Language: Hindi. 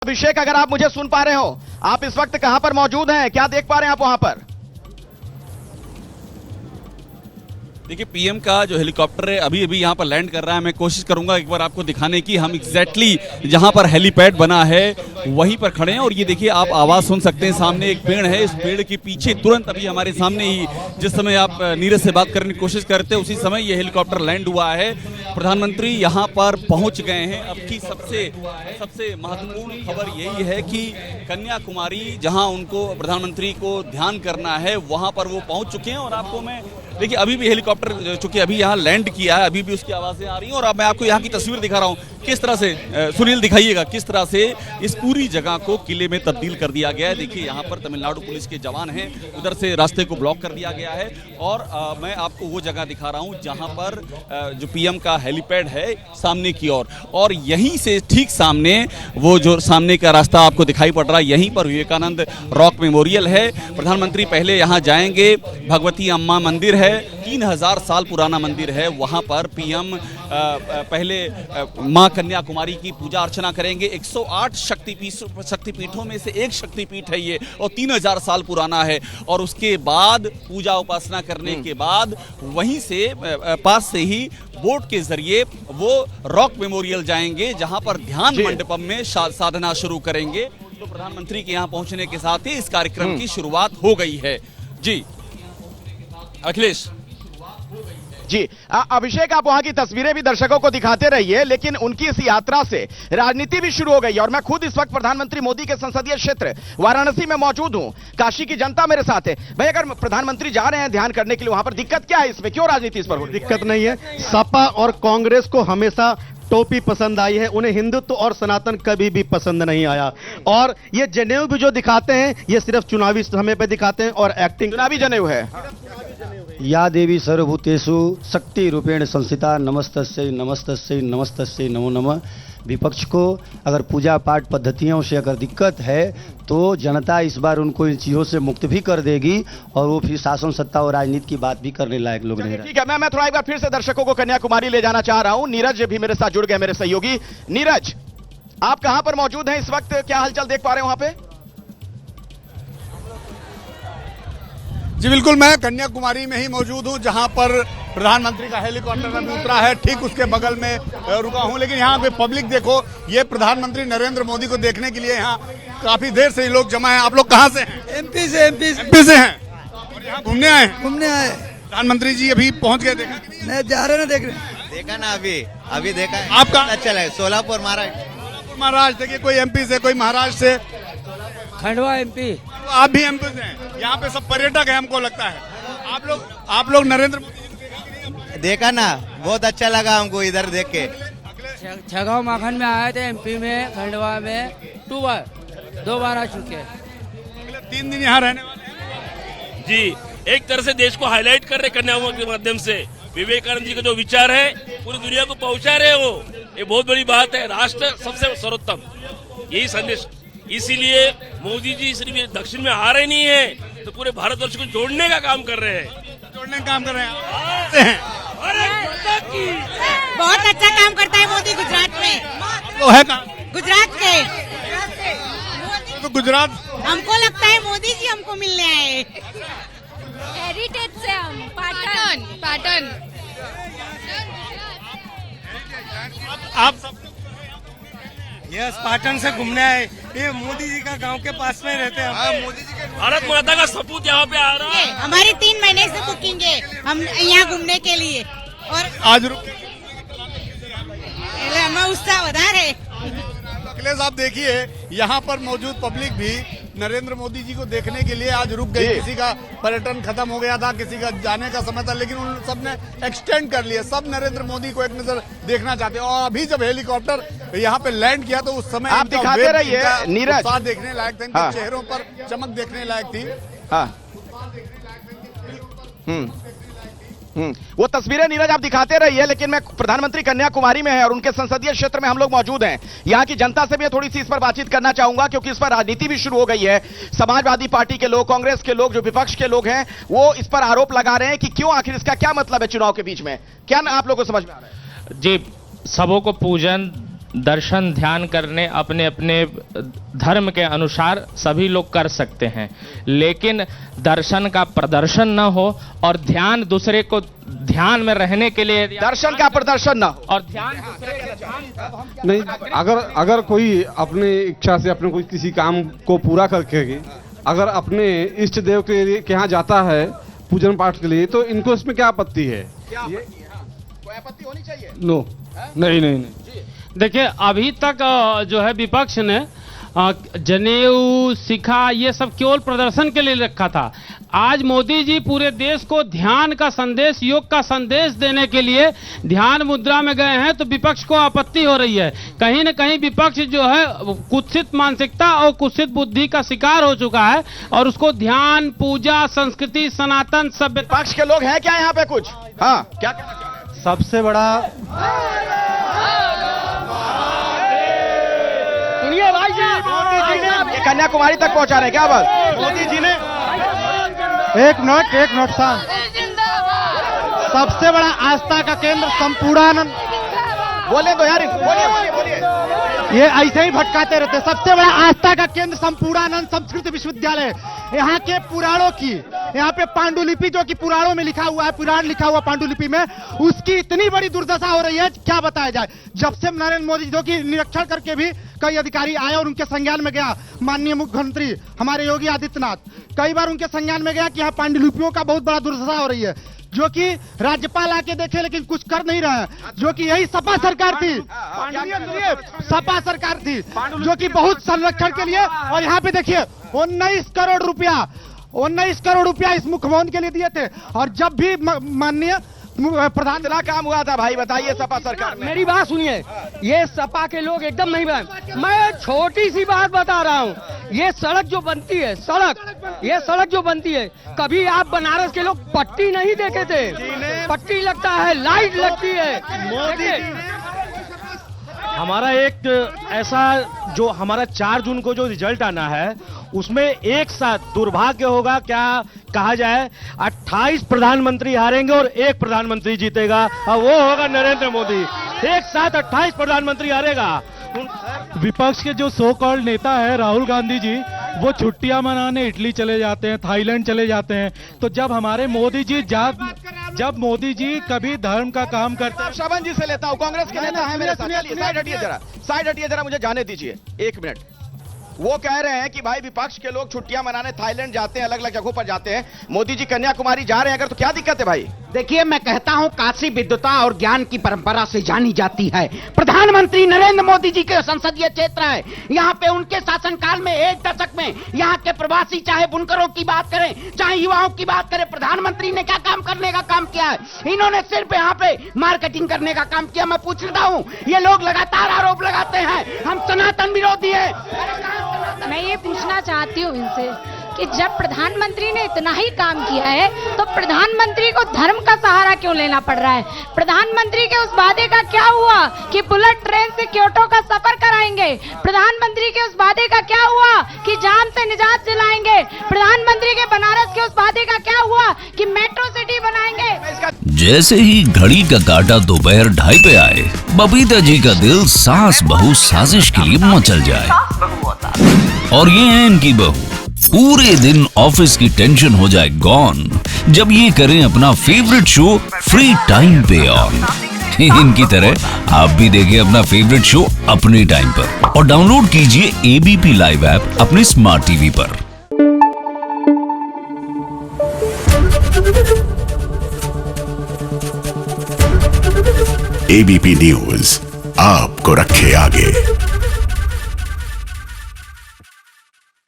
अभिषेक, अगर आप मुझे सुन पा रहे हो, आप इस वक्त कहां पर मौजूद हैं, क्या देख पा रहे हैं आप वहां पर? देखिए, पीएम का जो हेलीकॉप्टर है अभी अभी यहाँ पर लैंड कर रहा है। मैं कोशिश करूंगा एक बार आपको दिखाने की। हम एग्जैक्टली जहाँ पर हेलीपैड बना है वहीं पर खड़े हैं और ये देखिए, आप आवाज़ सुन सकते हैं। सामने एक पेड़ है, इस पेड़ के पीछे तुरंत अभी हमारे सामने ही जिस समय आप नीरज से बात करने की कोशिश करते हैं उसी समय ये हेलीकॉप्टर लैंड हुआ है। प्रधानमंत्री यहाँ पर पहुँच गए हैं। अब की सबसे महत्वपूर्ण खबर यही है कि कन्याकुमारी, जहाँ उनको प्रधानमंत्री को ध्यान करना है, वहाँ पर वो पहुँच चुके हैं। और आपको मैं देखिए, अभी भी हेलीकॉप्टर चूंकि अभी यहाँ लैंड किया है, अभी भी उसकी आवाज़ें आ रही हैं। और अब मैं आपको यहाँ की तस्वीर दिखा रहा हूँ किस तरह से, सुनील दिखाइएगा किस तरह से इस पूरी जगह को किले में तब्दील कर दिया गया है। देखिए, यहाँ पर तमिलनाडु पुलिस के जवान हैं, उधर से रास्ते को ब्लॉक कर दिया गया है। और मैं आपको वो जगह दिखा रहा हूँ जहाँ पर जो पीएम का हेलीपैड है सामने की ओर, और यहीं से ठीक सामने वो जो सामने का रास्ता आपको दिखाई पड़ रहा है, यहीं पर विवेकानंद रॉक मेमोरियल है। प्रधानमंत्री पहले यहाँ जाएंगे, भगवती अम्मा मंदिर है, 3000 साल पुराना मंदिर है, वहाँ पर पीएम पहले माँ कन्याकुमारी की पूजा अर्चना करेंगे। 108 शक्तिपीठों में से एक शक्तिपीठ है ये, और 3000 साल पुराना है। और उसके बाद पूजा उपासना करने के बाद वहीं से पास से ही बोट के जरिए वो रॉक मेमोरियल जाएंगे, जहां पर ध्यान मंडपम में साधना शुरू करेंगे। तो प्रधानमंत्री के यहाँ पहुंचने के साथ ही इस कार्यक्रम की शुरुआत हो गई है। जी अखिलेश जी अभिषेक, आप वहां की तस्वीरें भी दर्शकों को दिखाते रहिए, लेकिन उनकी इस यात्रा से राजनीति भी शुरू हो गई। और मैं खुद इस वक्त प्रधानमंत्री मोदी के संसदीय क्षेत्र वाराणसी में मौजूद हूं। काशी की जनता मेरे साथ है। भाई, अगर प्रधानमंत्री जा रहे हैं ध्यान करने के लिए, वहां पर दिक्कत क्या है? इसमें क्यों राजनीति इस पर हो रही है? दिक्कत नहीं है। सपा और कांग्रेस को हमेशा टोपी पसंद आई है, उन्हें हिंदुत्व और सनातन कभी भी पसंद नहीं आया। और ये जनेऊ भी जो दिखाते हैं, ये सिर्फ चुनावी समय पे दिखाते हैं और एक्टिंग। चुनावी जनेऊ है। या देवी सर्वभूतेषु शक्ति रूपेण संस्थिता नमस्तस्यै नमस्तस्यै नमस्तस्यै नमो नमः। विपक्ष को अगर पूजा पाठ पद्धतियों से अगर दिक्कत है तो जनता इस बार उनको इन चीज़ों से मुक्त भी कर देगी और वो फिर शासन सत्ता और राजनीति की बात भी करने लायक लोग नहीं रहे। ठीक है, मैं थोड़ा एक बार फिर से दर्शकों को कन्याकुमारी ले जाना चाह रहा हूं। नीरज भी मेरे साथ जुड़ गए, मेरे सहयोगी। नीरज, आप कहां पर मौजूद हैं इस वक्त? क्या हलचल देख पा रहे हैं वहां पे? जी बिल्कुल, मैं कन्याकुमारी में ही मौजूद हूं, जहां पर प्रधानमंत्री का हेलीकॉप्टर अभी उतरा है। ठीक उसके बगल में रुका हूं। लेकिन यहाँ पे पब्लिक देखो, ये प्रधानमंत्री नरेंद्र मोदी को देखने के लिए यहाँ काफी देर से ही लोग जमा हैं। आप लोग कहाँ से हैं? एमपी से हैं। और यहाँ घूमने आए? प्रधानमंत्री जी अभी पहुँच गए? देखा नहीं, जा रहे ना देख रहे। देखा ना, अभी देखा है। आपका अच्छा लगा? सोलापुर महाराष्ट्र। देखिए, कोई एमपी से, कोई महाराष्ट्र से, खंडवा एमपी। आप भी एमपी से हैं। यहाँ पे सब पर्यटक है, हमको लगता है। आप लोग नरेंद्र मोदी देखा ना, बहुत अच्छा लगा हमको इधर देख के। छगांव माखन में आए थे, एमपी में, खंडवा में 2 बार आ चुके हैं। 3 दिन यहाँ रहने वाले हैं। जी, एक तरह से देश को हाईलाइट कर रहे कन्याकुमारी के माध्यम से। विवेकानंद जी का जो विचार है पूरी दुनिया को पहुंचा रहे वो, ये बहुत बड़ी बात है। राष्ट्र सबसे सर्वोत्तम, यही संदेश। इसीलिए मोदी जी सिर्फ दक्षिण में आ रहे नहीं है, तो पूरे भारतवर्ष को जोड़ने का काम कर रहे हैं। बहुत अच्छा काम करता है मोदी गुजरात में। वो है कहाँ? गुजरात के। तो गुजरात हमको लगता है मोदी जी हमको मिलने आए। हेरिटेज से हम पाटन। आप सब यस, पाटन से घूमने आए। ये मोदी जी का गांव के पास में रहते हैं। मोदी जी के भारत माता का सपूत यहाँ पे आ रहा है। हमारी 3 महीने से बुकिंग है हम यहाँ घूमने के लिए। और आज हमें उत्साह बता रहे। अखिलेश, आप देखिए, यहाँ पर मौजूद पब्लिक भी नरेंद्र मोदी जी को देखने के लिए आज रुक गई। किसी का पर्यटन खत्म हो गया था, किसी का जाने का समय था, लेकिन उन सब ने एक्सटेंड कर लिया। सब नरेंद्र मोदी को एक नजर देखना चाहते हैं। और अभी जब हेलीकॉप्टर यहाँ पे लैंड किया तो उस समय आप दिखाते रहिए नीरज। उत्साह देखने लायक था, इनके चेहरों पर चमक देखने लायक थी। हाँ। वो तस्वीरें नीरज आप दिखाते रहिए, लेकिन मैं प्रधानमंत्री कन्याकुमारी में है और उनके संसदीय क्षेत्र में हम लोग मौजूद हैं। यहाँ की जनता से भी थोड़ी सी इस पर बातचीत करना चाहूंगा, क्योंकि इस पर राजनीति भी शुरू हो गई है। समाजवादी पार्टी के लोग, कांग्रेस के लोग, जो विपक्ष के लोग हैं, वो इस पर आरोप लगा रहे हैं कि क्यों, आखिर इसका क्या मतलब है चुनाव के बीच में? क्या आप लोगों को समझ में आ रहा है? जी, सबों को पूजन दर्शन ध्यान करने अपने अपने धर्म के अनुसार सभी लोग कर सकते हैं, लेकिन दर्शन का प्रदर्शन न हो और ध्यान दूसरे को ध्यान में रहने के लिए दर्शन का प्रदर्शन न हो और ध्यान दूसरे के ध्यान नहीं, अगर कोई अपनी इच्छा से अपने कोई किसी काम को पूरा करके अगर अपने इष्ट देव के यहाँ जाता है पूजन पाठ के लिए, तो इनको इसमें क्या आपत्ति है? कोई आपत्ति होनी चाहिए? नो, नहीं। देखिए, अभी तक जो है विपक्ष ने जनेऊ, सिखा ये सब केवल प्रदर्शन के लिए रखा था। आज मोदी जी पूरे देश को ध्यान का संदेश, योग का संदेश देने के लिए ध्यान मुद्रा में गए हैं, तो विपक्ष को आपत्ति हो रही है। कहीं न कहीं विपक्ष जो है कुत्सित मानसिकता और कुत्सित बुद्धि का शिकार हो चुका है और उसको ध्यान, पूजा, संस्कृति, सनातन सभ्यता। विपक्ष के लोग हैं क्या यहाँ पे कुछ? हाँ, क्या कहना चाह रहे हैं? सबसे बड़ा ये कन्याकुमारी तक पहुंचा रहे हैं क्या बात? मोदी जी ने एक मिनट साहब, सबसे बड़ा आस्था का केंद्र संपूर्णानंद, बोले तो यार, बोलिए। ये ऐसे ही भटकाते रहते। सबसे बड़ा आस्था का केंद्र संपूर्णानंद संस्कृत विश्वविद्यालय, यहाँ के पुराणों की, यहाँ पे पांडुलिपि जो कि पुराणों में लिखा हुआ है, पुराण लिखा हुआ पांडुलिपि में, उसकी इतनी बड़ी दुर्दशा हो रही है, क्या बताया जाए। जब से नरेंद्र मोदी जो कि निरीक्षण करके भी कई अधिकारी आए और उनके संज्ञान में गया, माननीय मुख्यमंत्री हमारे योगी आदित्यनाथ कई बार उनके संज्ञान में गया कि यहाँ पांडुलिपियों का बहुत बड़ा दुर्दशा हो रही है, जो कि राज्यपाल आके देखे लेकिन कुछ कर नहीं रहे हैं, जो कि यही सपा सरकार थी, सपा सरकार थी जो कि बहुत संरक्षण के लिए। और यहाँ पे देखिए 19 करोड़ रुपया इस मुख्य भवन के लिए दिए थे। और जब भी माननीय प्रधान जिला काम हुआ था भाई, बताइए सपा सरकार में। मेरी बात सुनिए, ये सपा के लोग एकदम नहीं बने। मैं छोटी सी बात बता रहा हूँ, ये सड़क जो बनती है, सड़क जो बनती है, कभी आप बनारस के लोग पट्टी नहीं देखे थे? पट्टी लगता है, लाइट लगती है। हमारा एक ऐसा जो हमारा 4 जून को जो रिजल्ट आना है, उसमें एक साथ दुर्भाग्य होगा, क्या कहा जाए, 28 प्रधानमंत्री हारेंगे और 1 प्रधानमंत्री जीतेगा, और वो होगा नरेंद्र मोदी। एक साथ 28 प्रधानमंत्री हारेगा। विपक्ष के जो सो कॉल्ड नेता है राहुल गांधी जी, वो छुट्टियां मनाने इटली चले जाते हैं, थाईलैंड चले जाते हैं। तो जब हमारे मोदी जी जब मोदी जी कभी धर्म का काम करते हैं। श्रवण जी से लेता हूँ, कांग्रेस के नेता है मेरे साथ, साइड हटिए जरा, मुझे जाने दीजिए 1 मिनट। वो कह रहे हैं कि भाई विपक्ष के लोग छुट्टियां मनाने थाईलैंड जाते हैं, अलग अलग जगहों पर जाते हैं, मोदी जी कन्याकुमारी जा रहे हैं, अगर तो क्या दिक्कत है भाई? देखिए, मैं कहता हूं काशी विद्वता और ज्ञान की परंपरा से जानी जाती है। प्रधानमंत्री नरेंद्र मोदी जी के संसदीय क्षेत्र है, यहाँ पे उनके शासनकाल में 1 दशक में यहाँ के प्रवासी, चाहे बुनकरों की बात करें, चाहे युवाओं की बात करें, प्रधानमंत्री ने क्या काम करने का काम किया है? इन्होंने सिर्फ यहाँ पे मार्केटिंग करने का काम किया। मैं पूछ रहा हूँ, ये लोग लगातार आरोप लगाते हैं हम सनातन विरोधी है। मैं ये पूछना चाहती हूँ इनसे कि जब प्रधानमंत्री ने इतना ही काम किया है, तो प्रधानमंत्री को धर्म का सहारा क्यों लेना पड़ रहा है? प्रधानमंत्री के उस वादे का क्या हुआ कि बुलेट ट्रेन से क्योटो का सफर कराएंगे? प्रधानमंत्री के उस वादे का क्या हुआ कि जाम से निजात दिलाएंगे? प्रधानमंत्री के बनारस के उस वादे का क्या हुआ कि मेट्रो सिटी बनाएंगे? जैसे ही घड़ी का काटा दोपहर 2:30 पे आए, बबीता जी का दिल सास बहू साजिश के लिए मचल जाए। और ये है इनकी बहू, पूरे दिन ऑफिस की टेंशन हो जाए गॉन जब ये करें अपना फेवरेट शो फ्री टाइम पे ऑन। इनकी तरह आप भी देखिए अपना फेवरेट शो अपने टाइम पर और डाउनलोड कीजिए एबीपी लाइव ऐप अपने स्मार्ट टीवी पर। एबीपी न्यूज आपको रखे आगे।